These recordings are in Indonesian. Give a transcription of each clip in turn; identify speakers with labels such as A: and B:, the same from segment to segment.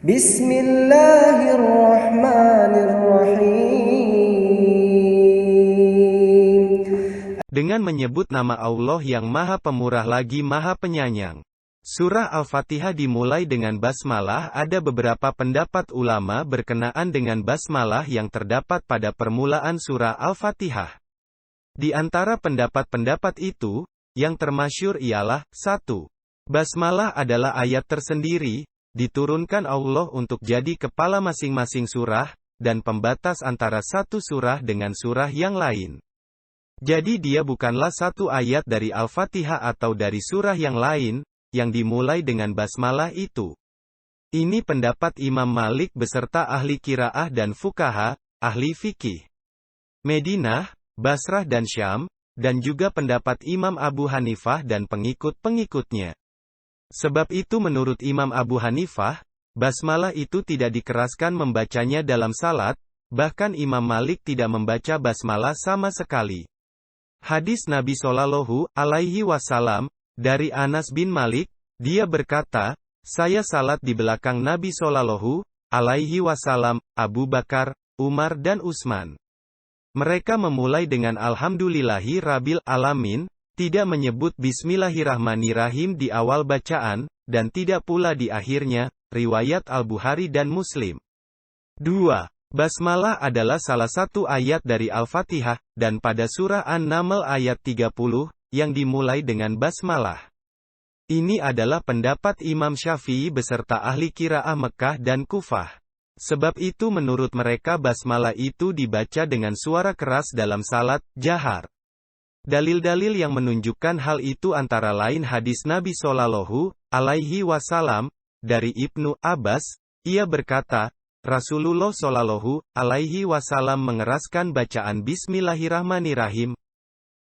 A: Bismillahirrahmanirrahim.
B: Dengan menyebut nama Allah yang Maha Pemurah lagi Maha Penyayang. Surah Al-Fatihah dimulai dengan basmalah. Ada beberapa pendapat ulama berkenaan dengan basmalah yang terdapat pada permulaan surah Al-Fatihah. Di antara pendapat-pendapat itu, yang termasyhur ialah, 1. Basmalah adalah ayat tersendiri, diturunkan Allah untuk jadi kepala masing-masing surah, dan pembatas antara satu surah dengan surah yang lain. Jadi dia bukanlah satu ayat dari Al-Fatihah atau dari surah yang lain, yang dimulai dengan basmalah itu. Ini pendapat Imam Malik beserta ahli qiraah dan fuqaha, ahli fikih Madinah, Basrah dan Syam, dan juga pendapat Imam Abu Hanifah dan pengikut-pengikutnya. Sebab itu menurut Imam Abu Hanifah, basmalah itu tidak dikeraskan membacanya dalam salat, bahkan Imam Malik tidak membaca basmalah sama sekali. Hadis Nabi Shallallahu Alaihi Wasallam, dari Anas bin Malik, dia berkata, saya salat di belakang Nabi Shallallahu Alaihi Wasallam, Abu Bakar, Umar dan Utsman. Mereka memulai dengan Alhamdulillahi Rabbil Alamin, tidak menyebut Bismillahirrahmanirrahim di awal bacaan, dan tidak pula di akhirnya, riwayat Al-Bukhari dan Muslim. 2. Basmalah adalah salah satu ayat dari Al-Fatihah, dan pada surah An-Naml ayat 30, yang dimulai dengan basmalah. Ini adalah pendapat Imam Syafi'i beserta ahli qiraah Mekkah dan Kufah. Sebab itu menurut mereka basmalah itu dibaca dengan suara keras dalam salat, jahar. Dalil-dalil yang menunjukkan hal itu antara lain hadis Nabi Shallallahu Alaihi Wasallam, dari Ibnu Abbas, ia berkata, Rasulullah Shallallahu Alaihi Wasallam mengeraskan bacaan Bismillahirrahmanirrahim.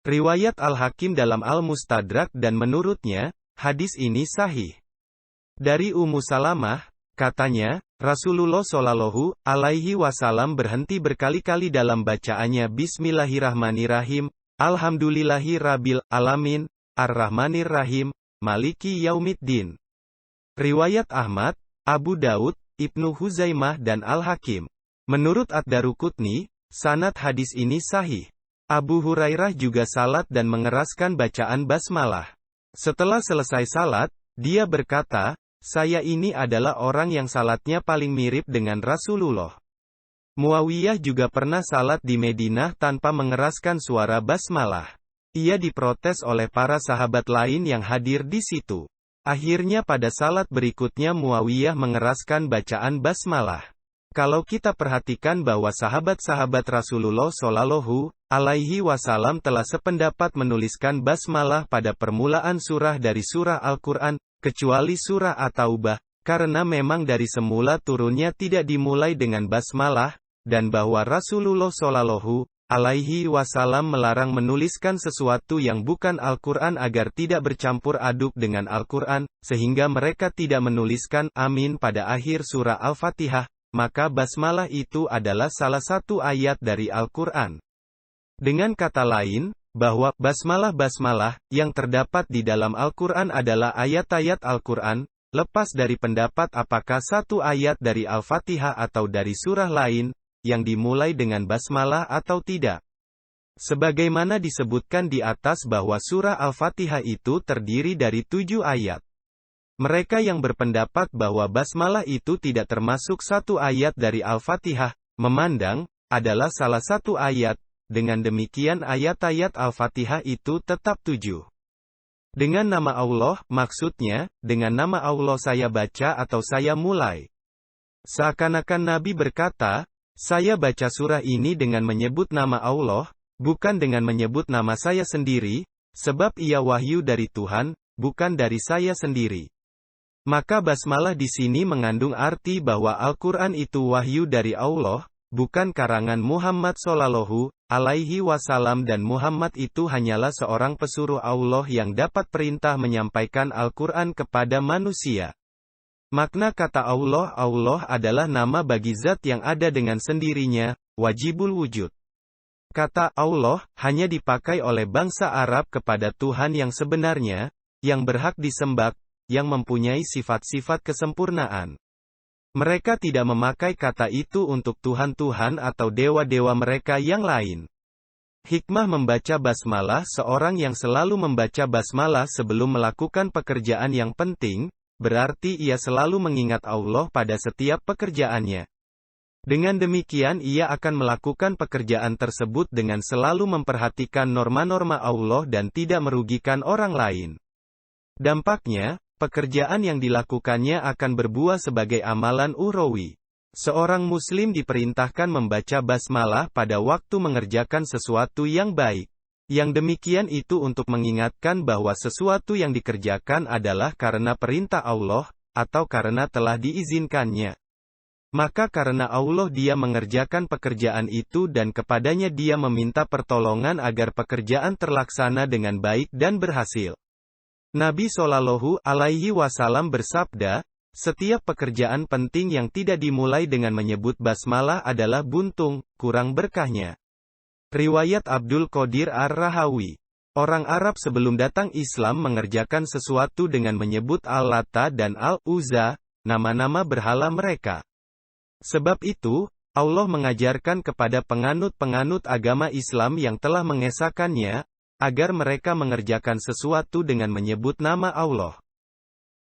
B: Riwayat Al-Hakim dalam Al-Mustadrak dan menurutnya, hadis ini sahih. Dari Ummu Salamah, katanya, Rasulullah Shallallahu Alaihi Wasallam berhenti berkali-kali dalam bacaannya Bismillahirrahmanirrahim, Alhamdulillahi Rabbil Alamin, Ar-Rahmanir-Rahim, Maliki Yaumiddin. Riwayat Ahmad, Abu Daud, Ibnu Huzaimah dan Al-Hakim. Menurut Ad-Daruqutni, sanad hadis ini sahih. Abu Hurairah juga salat dan mengeraskan bacaan basmalah. Setelah selesai salat, dia berkata, saya ini adalah orang yang salatnya paling mirip dengan Rasulullah. Muawiyah juga pernah salat di Madinah tanpa mengeraskan suara basmalah. Ia diprotes oleh para sahabat lain yang hadir di situ. Akhirnya pada salat berikutnya Muawiyah mengeraskan bacaan basmalah. Kalau kita perhatikan bahwa sahabat-sahabat Rasulullah Shallallahu Alaihi Wasallam telah sependapat menuliskan basmalah pada permulaan surah dari surah Al-Quran, kecuali surah At-Taubah, karena memang dari semula turunnya tidak dimulai dengan basmalah, dan bahwa Rasulullah Shallallahu Alaihi Wasallam melarang menuliskan sesuatu yang bukan Al-Quran agar tidak bercampur aduk dengan Al-Quran, sehingga mereka tidak menuliskan amin pada akhir surah Al-Fatihah, maka basmalah itu adalah salah satu ayat dari Al-Quran. Dengan kata lain, bahwa basmalah-basmalah yang terdapat di dalam Al-Quran adalah ayat-ayat Al-Quran, lepas dari pendapat apakah satu ayat dari Al-Fatihah atau dari surah lain, yang dimulai dengan basmalah atau tidak. Sebagaimana disebutkan di atas bahwa surah Al-Fatihah itu terdiri dari 7 ayat. Mereka yang berpendapat bahwa basmalah itu tidak termasuk satu ayat dari Al-Fatihah, memandang, adalah salah satu ayat, dengan demikian ayat-ayat Al-Fatihah itu tetap 7. Dengan nama Allah, maksudnya, dengan nama Allah saya baca atau saya mulai. Seakan-akan Nabi berkata, saya baca surah ini dengan menyebut nama Allah, bukan dengan menyebut nama saya sendiri, sebab ia wahyu dari Tuhan, bukan dari saya sendiri. Maka basmalah di sini mengandung arti bahwa Al-Quran itu wahyu dari Allah, bukan karangan Muhammad Shallallahu Alaihi Wasallam dan Muhammad itu hanyalah seorang pesuruh Allah yang dapat perintah menyampaikan Al-Quran kepada manusia. Makna kata Allah adalah nama bagi zat yang ada dengan sendirinya, wajibul wujud. Kata Allah hanya dipakai oleh bangsa Arab kepada Tuhan yang sebenarnya, yang berhak disembah, yang mempunyai sifat-sifat kesempurnaan. Mereka tidak memakai kata itu untuk Tuhan-Tuhan atau dewa-dewa mereka yang lain. Hikmah membaca basmalah. Seorang yang selalu membaca basmalah sebelum melakukan pekerjaan yang penting, berarti ia selalu mengingat Allah pada setiap pekerjaannya. Dengan demikian ia akan melakukan pekerjaan tersebut dengan selalu memperhatikan norma-norma Allah dan tidak merugikan orang lain. Dampaknya, pekerjaan yang dilakukannya akan berbuah sebagai amalan ukhrawi. Seorang muslim diperintahkan membaca basmalah pada waktu mengerjakan sesuatu yang baik. Yang demikian itu untuk mengingatkan bahwa sesuatu yang dikerjakan adalah karena perintah Allah, atau karena telah diizinkannya. Maka karena Allah dia mengerjakan pekerjaan itu dan kepadanya dia meminta pertolongan agar pekerjaan terlaksana dengan baik dan berhasil. Nabi Shallallahu Alaihi Wasallam bersabda, setiap pekerjaan penting yang tidak dimulai dengan menyebut basmalah adalah buntung, kurang berkahnya. Riwayat Abdul Qadir Ar-Rahawi. Orang Arab sebelum datang Islam mengerjakan sesuatu dengan menyebut Al-Lata dan Al-Uzza, nama-nama berhala mereka. Sebab itu, Allah mengajarkan kepada penganut-penganut agama Islam yang telah mengesahkannya, agar mereka mengerjakan sesuatu dengan menyebut nama Allah.